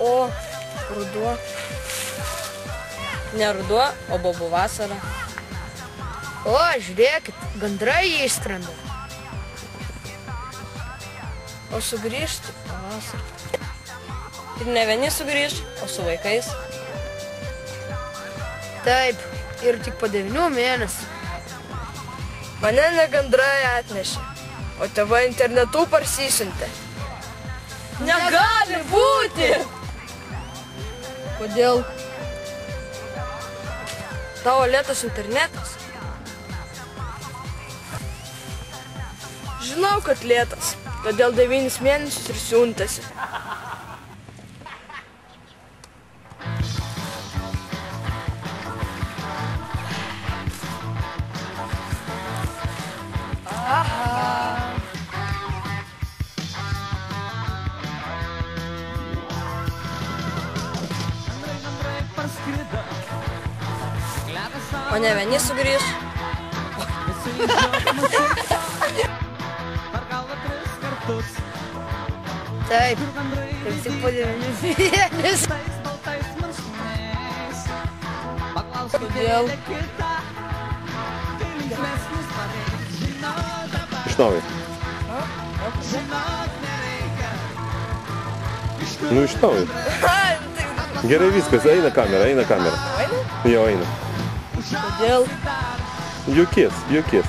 O, ruduo. Ne ruduo, o bobų vasara. O, žiūrėkit, gandrai išskrenda. O sugrįžti pavasarį. Ir ne vieni sugrįž, o su vaikais. Taip, ir tik po 9 mėnesių. Mane ne gandrai atnešė, o tėvai internetu parsisiuntė. Negali būti! Kodėl? Tavo lėtas internetas? Žinau, kad lėtas, todėl 9 mėnesius ir siuntėsi. O ne vieni sugrįž. Taip, ir tik po 9 mėnesių. Kodėl? Iš naujo. Nu, iš naujo. Gerai viskas, eina kamera, eina kamera. Jo, eina. Kodėl? Juokės, juokės.